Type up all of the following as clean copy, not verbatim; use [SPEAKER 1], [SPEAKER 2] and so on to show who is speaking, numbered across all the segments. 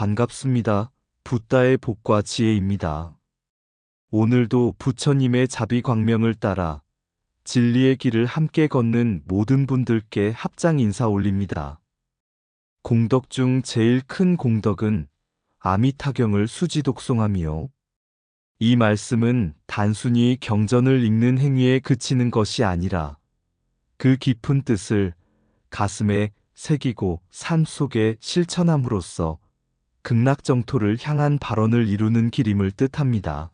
[SPEAKER 1] 반갑습니다. 붓다의 복과 지혜입니다. 오늘도 부처님의 자비 광명을 따라 진리의 길을 함께 걷는 모든 분들께 합장 인사 올립니다. 공덕 중 제일 큰 공덕은 아미타경을 수지 독송함이요. 이 말씀은 단순히 경전을 읽는 행위에 그치는 것이 아니라 그 깊은 뜻을 가슴에 새기고 삶 속에 실천함으로써 극락정토를 향한 발원을 이루는 길임을 뜻합니다.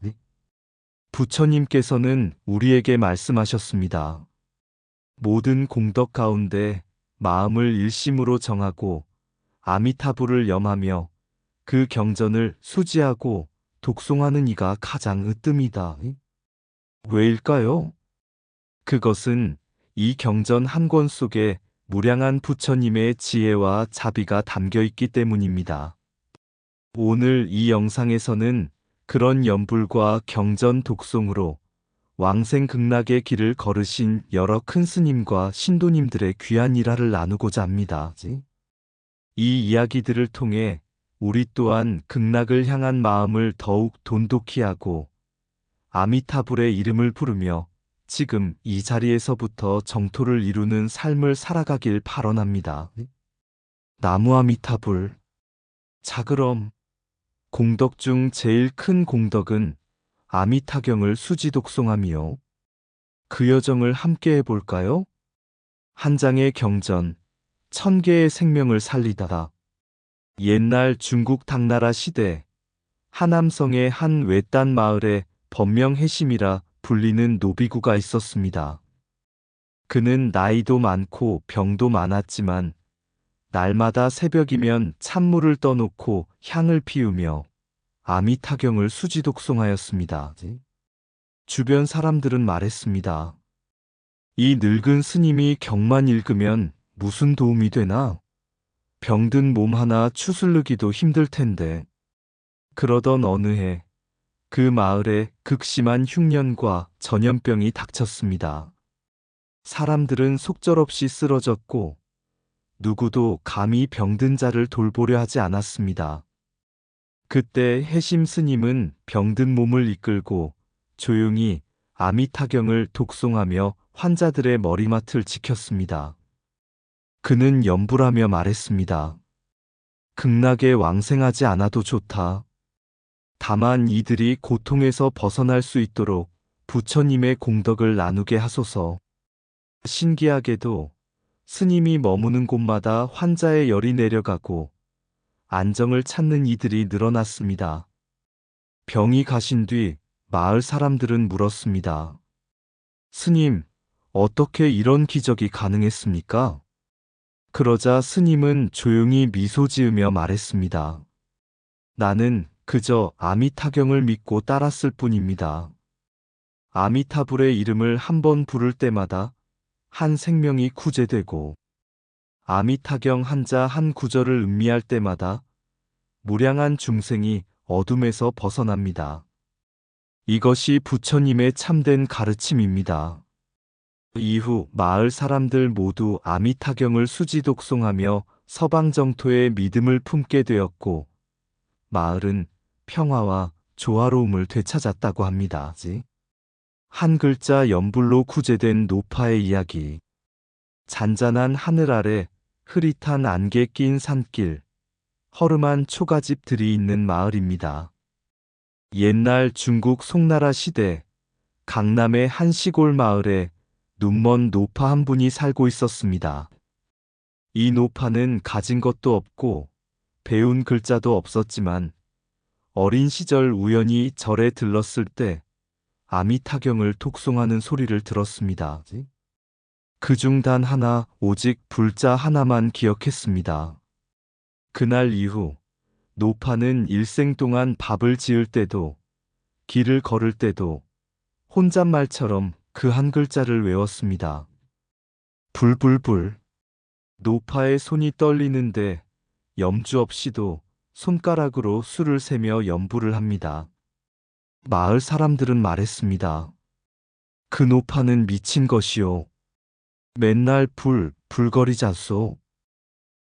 [SPEAKER 1] 부처님께서는 우리에게 말씀하셨습니다. 모든 공덕 가운데 마음을 일심으로 정하고 아미타불을 염하며 그 경전을 수지하고 독송하는 이가 가장 으뜸이다. 왜일까요? 그것은 이 경전 한 권 속에 무량한 부처님의 지혜와 자비가 담겨 있기 때문입니다. 오늘 이 영상에서는 그런 연불과 경전 독송으로 왕생 극락의 길을 걸으신 여러 큰 스님과 신도님들의 귀한 일화를 나누고자 합니다. 이 이야기들을 통해 우리 또한 극락을 향한 마음을 더욱 돈독히 하고 아미타불의 이름을 부르며 지금 이 자리에서부터 정토를 이루는 삶을 살아가길 발언합니다. 나무 아미타불. 자, 그럼 공덕 중 제일 큰 공덕은 아미타경을 수지 독송함이요. 그 여정을 함께 해볼까요? 한 장의 경전, 1000개의 생명을 살리다가 옛날 중국 당나라 시대 하남성의 한 외딴 마을에 법명해심이라 불리는 노비구가 있었습니다. 그는 나이도 많고 병도 많았지만 날마다 새벽이면 찬물을 떠놓고 향을 피우며 아미타경을 수지 독송하였습니다. 주변 사람들은 말했습니다. 이 늙은 스님이 경만 읽으면 무슨 도움이 되나? 병든 몸 하나 추스르기도 힘들 텐데. 그러던 어느 해 그 마을에 극심한 흉년과 전염병이 닥쳤습니다. 사람들은 속절없이 쓰러졌고 누구도 감히 병든 자를 돌보려 하지 않았습니다. 그때 해심 스님은 병든 몸을 이끌고 조용히 아미타경을 독송하며 환자들의 머리맡을 지켰습니다. 그는 염불하며 말했습니다. 극락에 왕생하지 않아도 좋다. 다만 이들이 고통에서 벗어날 수 있도록 부처님의 공덕을 나누게 하소서. 신기하게도 스님이 머무는 곳마다 환자의 열이 내려가고 안정을 찾는 이들이 늘어났습니다. 병이 가신 뒤 마을 사람들은 물었습니다. 스님, 어떻게 이런 기적이 가능했습니까? 그러자 스님은 조용히 미소 지으며 말했습니다. 나는 그저 아미타경을 믿고 따랐을 뿐입니다. 아미타불의 이름을 한 번 부를 때마다 한 생명이 구제되고 아미타경 한자 한 구절을 음미할 때마다 무량한 중생이 어둠에서 벗어납니다. 이것이 부처님의 참된 가르침입니다. 이후 마을 사람들 모두 아미타경을 수지 독송하며 서방정토의 믿음을 품게 되었고 마을은 평화와 조화로움을 되찾았다고 합니다. 한 글자 연불로 구제된 노파의 이야기. 잔잔한 하늘 아래 흐릿한 안개 낀 산길, 허름한 초가집들이 있는 마을입니다. 옛날 중국 송나라 시대 강남의 한 시골 마을에 눈먼 노파 한 분이 살고 있었습니다. 이 노파는 가진 것도 없고 배운 글자도 없었지만 어린 시절 우연히 절에 들렀을 때 아미타경을 독송하는 소리를 들었습니다. 그중 단 하나, 오직 불자 하나만 기억했습니다. 그날 이후 노파는 일생 동안 밥을 지을 때도 길을 걸을 때도 혼잣말처럼 그 한 글자를 외웠습니다. 불불불. 노파의 손이 떨리는데 염주 없이도 손가락으로 수를 세며 염불을 합니다. 마을 사람들은 말했습니다. 그 노파는 미친 것이요. 맨날 불거리자소.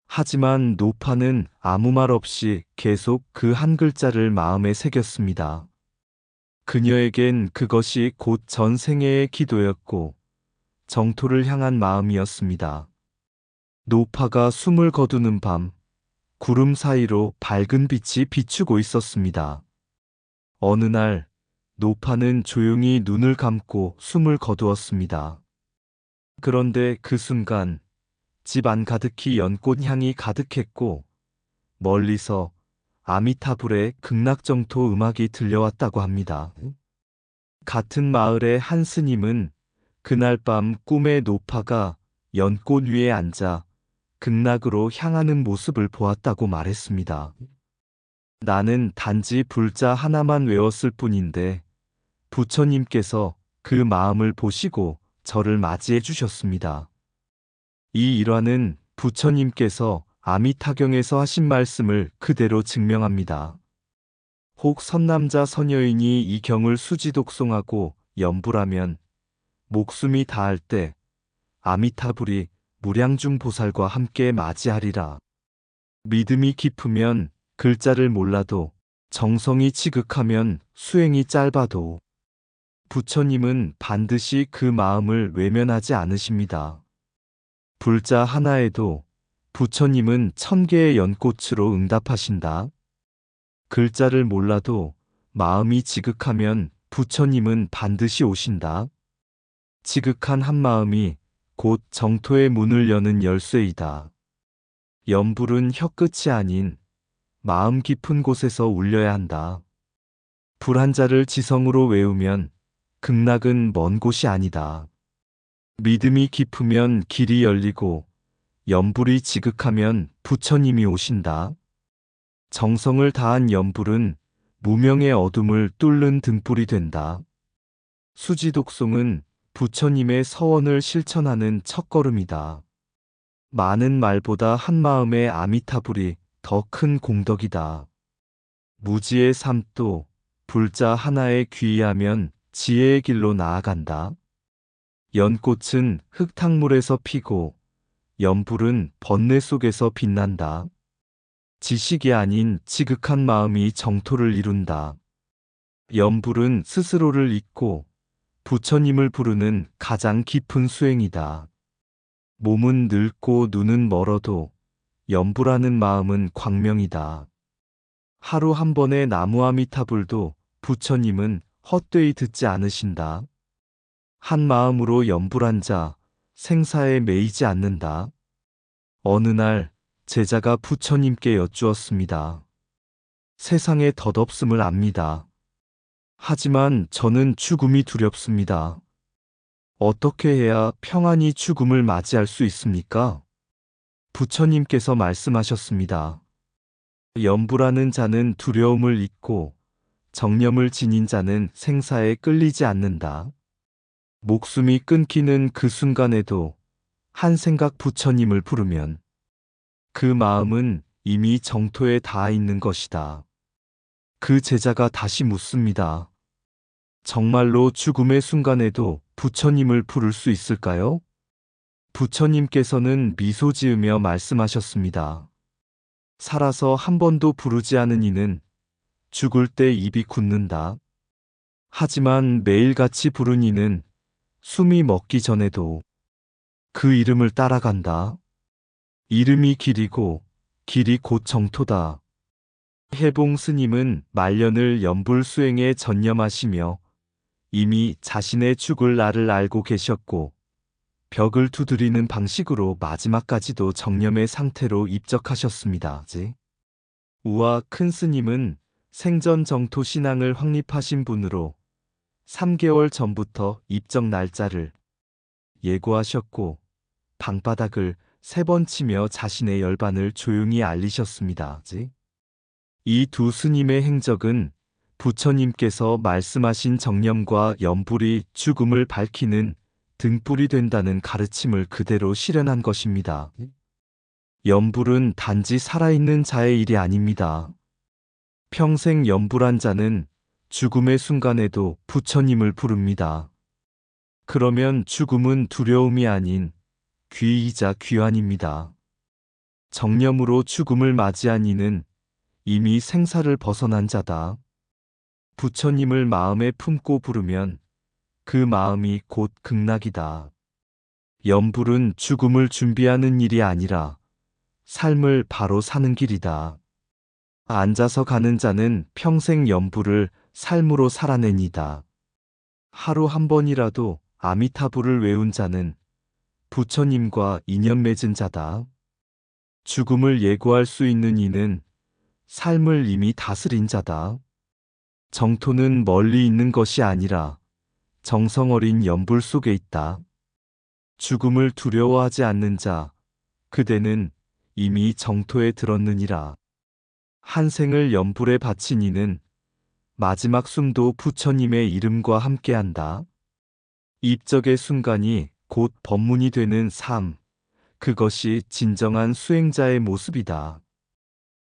[SPEAKER 1] 하지만 노파는 아무 말 없이 계속 그 한 글자를 마음에 새겼습니다. 그녀에겐 그것이 곧 전생애의 기도였고 정토를 향한 마음이었습니다. 노파가 숨을 거두는 밤, 구름 사이로 밝은 빛이 비추고 있었습니다. 어느 날, 노파는 조용히 눈을 감고 숨을 거두었습니다. 그런데 그 순간, 집 안 가득히 연꽃 향이 가득했고, 멀리서 아미타불의 극락정토 음악이 들려왔다고 합니다. 같은 마을의 한 스님은 그날 밤 꿈에 노파가 연꽃 위에 앉아 극락으로 향하는 모습을 보았다고 말했습니다. 나는 단지 불자 하나만 외웠을 뿐인데 부처님께서 그 마음을 보시고 저를 맞이해 주셨습니다. 이 일화는 부처님께서 아미타경에서 하신 말씀을 그대로 증명합니다. 혹 선남자 선여인이 이 경을 수지독송하고 염불하면 목숨이 다할 때 아미타불이 무량중 보살과 함께 맞이하리라. 믿음이 깊으면 글자를 몰라도 정성이 지극하면 수행이 짧아도 부처님은 반드시 그 마음을 외면하지 않으십니다. 불자 하나에도 부처님은 1000개의 연꽃으로 응답하신다. 글자를 몰라도 마음이 지극하면 부처님은 반드시 오신다. 지극한 한마음이 곧 정토의 문을 여는 열쇠이다. 염불은 혀끝이 아닌 마음 깊은 곳에서 울려야 한다. 불 한 자를 지성으로 외우면 극락은 먼 곳이 아니다. 믿음이 깊으면 길이 열리고 염불이 지극하면 부처님이 오신다. 정성을 다한 염불은 무명의 어둠을 뚫는 등불이 된다. 수지독송은 부처님의 서원을 실천하는 첫걸음이다. 많은 말보다 한마음의 아미타불이 더 큰 공덕이다. 무지의 삶도 불자 하나에 귀의하면 지혜의 길로 나아간다. 연꽃은 흙탕물에서 피고 연불은 번뇌 속에서 빛난다. 지식이 아닌 지극한 마음이 정토를 이룬다. 연불은 스스로를 잊고 부처님을 부르는 가장 깊은 수행이다. 몸은 늙고 눈은 멀어도 염불하는 마음은 광명이다. 하루 한 번의 나무아미타불도 부처님은 헛되이 듣지 않으신다. 한 마음으로 염불한 자, 생사에 매이지 않는다. 어느 날 제자가 부처님께 여쭈었습니다. 세상에 덧없음을 압니다. 하지만 저는 죽음이 두렵습니다. 어떻게 해야 평안히 죽음을 맞이할 수 있습니까? 부처님께서 말씀하셨습니다. 염불하는 자는 두려움을 잊고 정념을 지닌 자는 생사에 끌리지 않는다. 목숨이 끊기는 그 순간에도 한 생각 부처님을 부르면 그 마음은 이미 정토에 닿아 있는 것이다. 그 제자가 다시 묻습니다. 정말로 죽음의 순간에도 부처님을 부를 수 있을까요? 부처님께서는 미소 지으며 말씀하셨습니다. 살아서 한 번도 부르지 않은 이는 죽을 때 입이 굳는다. 하지만 매일같이 부른 이는 숨이 멎기 전에도 그 이름을 따라간다. 이름이 길이고 길이 곧 정토다. 해봉 스님은 말년을 염불 수행에 전념하시며 이미 자신의 죽을 날을 알고 계셨고 벽을 두드리는 방식으로 마지막까지도 정념의 상태로 입적하셨습니다. 우와 큰 스님은 생전 정토 신앙을 확립하신 분으로 3개월 전부터 입적 날짜를 예고하셨고 방바닥을 3번 치며 자신의 열반을 조용히 알리셨습니다. 이 두 스님의 행적은 부처님께서 말씀하신 정념과 염불이 죽음을 밝히는 등불이 된다는 가르침을 그대로 실현한 것입니다. 염불은 단지 살아있는 자의 일이 아닙니다. 평생 염불한 자는 죽음의 순간에도 부처님을 부릅니다. 그러면 죽음은 두려움이 아닌 귀이자 귀환입니다. 정념으로 죽음을 맞이한 이는 이미 생사를 벗어난 자다. 부처님을 마음에 품고 부르면 그 마음이 곧 극락이다. 염불은 죽음을 준비하는 일이 아니라 삶을 바로 사는 길이다. 앉아서 가는 자는 평생 염불을 삶으로 살아내니다. 하루 한 번이라도 아미타불을 외운 자는 부처님과 인연 맺은 자다. 죽음을 예고할 수 있는 이는 삶을 이미 다스린 자다. 정토는 멀리 있는 것이 아니라 정성 어린 염불 속에 있다. 죽음을 두려워하지 않는 자, 그대는 이미 정토에 들었느니라. 한 생을 염불에 바친 이는 마지막 숨도 부처님의 이름과 함께한다. 입적의 순간이 곧 법문이 되는 삶, 그것이 진정한 수행자의 모습이다.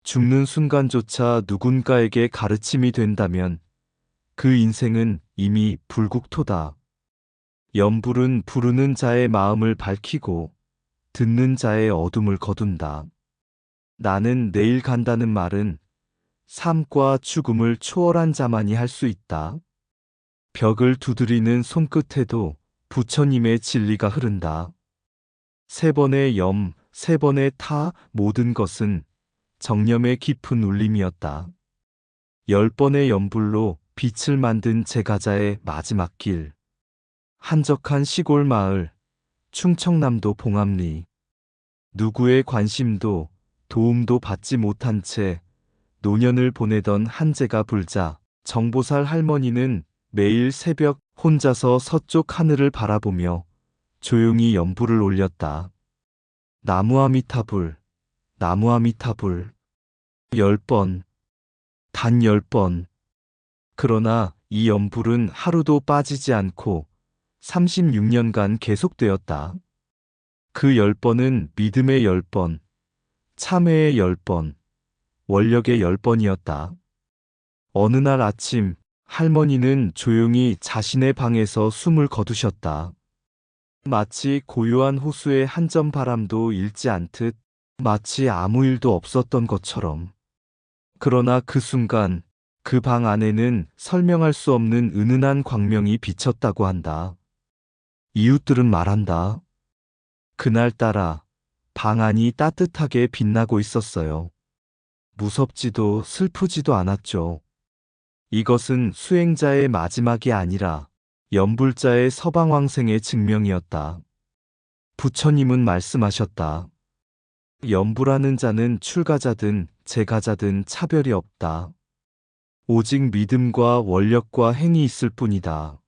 [SPEAKER 1] 죽는 순간조차 누군가에게 가르침이 된다면 그 인생은 이미 불국토다. 염불은 부르는 자의 마음을 밝히고 듣는 자의 어둠을 거둔다. 나는 내일 간다는 말은 삶과 죽음을 초월한 자만이 할 수 있다. 벽을 두드리는 손끝에도 부처님의 진리가 흐른다. 세 번의 염, 세 번의 타, 모든 것은 정념의 깊은 울림이었다. 10번의 염불로 빛을 만든 제가자의 마지막 길. 한적한 시골 마을, 충청남도 봉암리. 누구의 관심도 도움도 받지 못한 채 노년을 보내던 한재가 불자 정보살 할머니는 매일 새벽 혼자서 서쪽 하늘을 바라보며 조용히 염불을 올렸다. 나무아미타불, 나무아미타불. 10번, 단 10번. 그러나 이 염불은 하루도 빠지지 않고 36년간 계속되었다. 그 10번은 믿음의 10번, 참회의 10번, 원력의 10번이었다. 어느 날 아침, 할머니는 조용히 자신의 방에서 숨을 거두셨다. 마치 고요한 호수의 한 점 바람도 일지 않듯, 마치 아무 일도 없었던 것처럼. 그러나 그 순간, 그 방 안에는 설명할 수 없는 은은한 광명이 비쳤다고 한다. 이웃들은 말한다. 그날따라 방 안이 따뜻하게 빛나고 있었어요. 무섭지도 슬프지도 않았죠. 이것은 수행자의 마지막이 아니라 염불자의 서방왕생의 증명이었다. 부처님은 말씀하셨다. 염불하는 자는 출가자든 재가자든 차별이 없다. 오직 믿음과 원력과 행이 있을 뿐이다.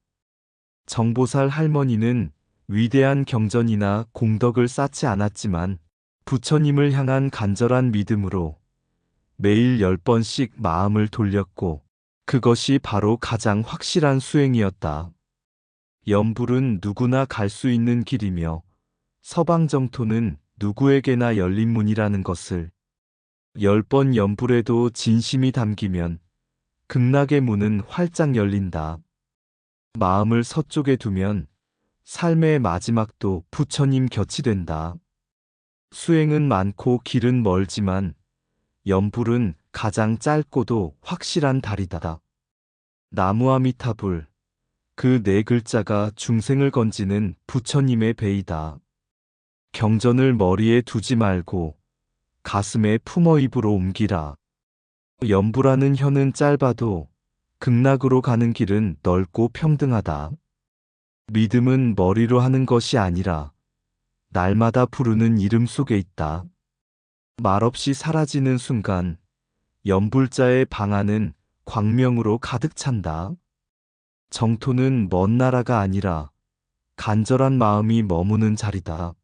[SPEAKER 1] 정보살 할머니는 위대한 경전이나 공덕을 쌓지 않았지만 부처님을 향한 간절한 믿음으로 매일 10번씩 마음을 돌렸고 그것이 바로 가장 확실한 수행이었다. 염불은 누구나 갈 수 있는 길이며 서방정토는 누구에게나 열린 문이라는 것을 10번 염불에도 진심이 담기면 극락의 문은 활짝 열린다. 마음을 서쪽에 두면 삶의 마지막도 부처님 곁이 된다. 수행은 많고 길은 멀지만 염불은 가장 짧고도 확실한 다리다. 나무아미타불, 그 네 글자가 중생을 건지는 부처님의 베이다. 경전을 머리에 두지 말고 가슴에 품어 입으로 옮기라. 염불하는 혀는 짧아도 극락으로 가는 길은 넓고 평등하다. 믿음은 머리로 하는 것이 아니라 날마다 부르는 이름 속에 있다. 말없이 사라지는 순간 염불자의 방 안은 광명으로 가득 찬다. 정토는 먼 나라가 아니라 간절한 마음이 머무는 자리다.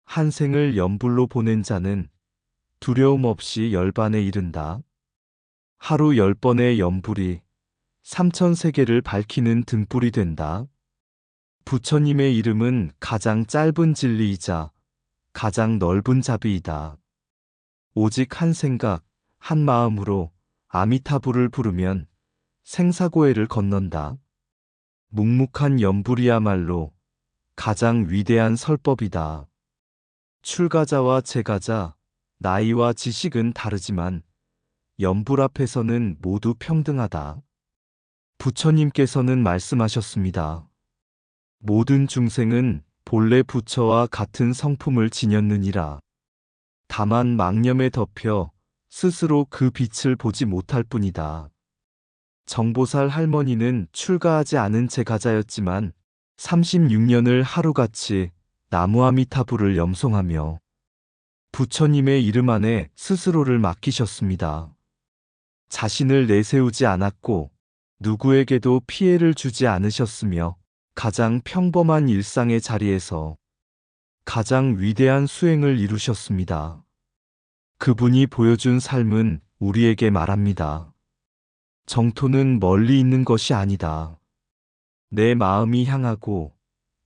[SPEAKER 1] 한 생을 염불로 보낸 자는 두려움 없이 열반에 이른다. 하루 10번의 염불이 3000세계를 밝히는 등불이 된다. 부처님의 이름은 가장 짧은 진리이자 가장 넓은 자비이다. 오직 한 생각, 한 마음으로 아미타불을 부르면 생사고해를 건넌다. 묵묵한 염불이야말로 가장 위대한 설법이다. 출가자와 재가자, 나이와 지식은 다르지만 연불 앞에서는 모두 평등하다. 부처님께서는 말씀하셨습니다. 모든 중생은 본래 부처와 같은 성품을 지녔느니라. 다만 망념에 덮여 스스로 그 빛을 보지 못할 뿐이다. 정보살 할머니는 출가하지 않은 채 가자였지만 36년을 하루같이 나무아미타불을 염송하며 부처님의 이름 안에 스스로를 맡기셨습니다. 자신을 내세우지 않았고 누구에게도 피해를 주지 않으셨으며 가장 평범한 일상의 자리에서 가장 위대한 수행을 이루셨습니다. 그분이 보여준 삶은 우리에게 말합니다. 정토는 멀리 있는 것이 아니다. 내 마음이 향하고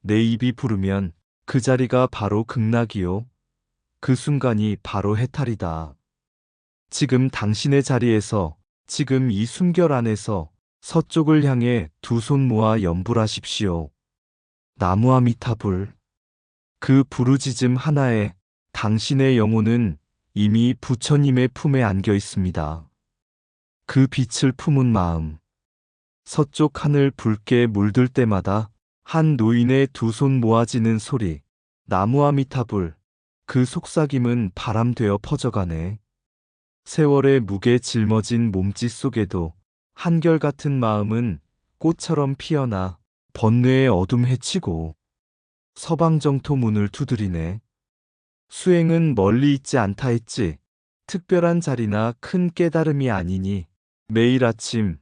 [SPEAKER 1] 내 입이 부르면 그 자리가 바로 극락이요. 그 순간이 바로 해탈이다. 지금 당신의 자리에서, 지금 이 숨결 안에서 서쪽을 향해 두 손 모아 염불하십시오. 나무아미타불. 그 부르짖음 하나에 당신의 영혼은 이미 부처님의 품에 안겨 있습니다. 그 빛을 품은 마음. 서쪽 하늘 붉게 물들 때마다 한 노인의 두 손 모아지는 소리. 나무아미타불. 그 속삭임은 바람 되어 퍼져가네. 세월의 무게 짊어진 몸짓 속에도 한결같은 마음은 꽃처럼 피어나 번뇌의 어둠 헤치고 서방정토 문을 두드리네. 수행은 멀리 있지 않다 했지. 특별한 자리나 큰 깨달음이 아니니 매일 아침,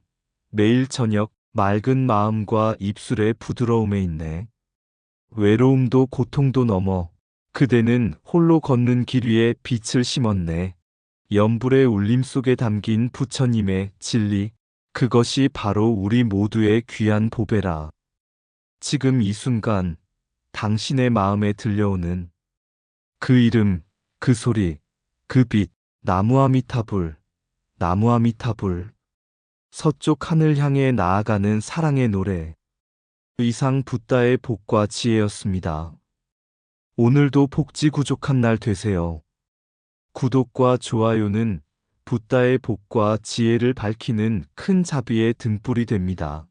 [SPEAKER 1] 매일 저녁 맑은 마음과 입술의 부드러움에 있네. 외로움도 고통도 넘어 그대는 홀로 걷는 길 위에 빛을 심었네. 연불의 울림 속에 담긴 부처님의 진리, 그것이 바로 우리 모두의 귀한 보배라. 지금 이 순간 당신의 마음에 들려오는 그 이름, 그 소리, 그 빛, 나무아미타불, 나무아미타불. 서쪽 하늘 향해 나아가는 사랑의 노래. 의상 붓다의 복과 지혜였습니다. 오늘도 복지구족한 날 되세요. 구독과 좋아요는 붓다의 복과 지혜를 밝히는 큰 자비의 등불이 됩니다.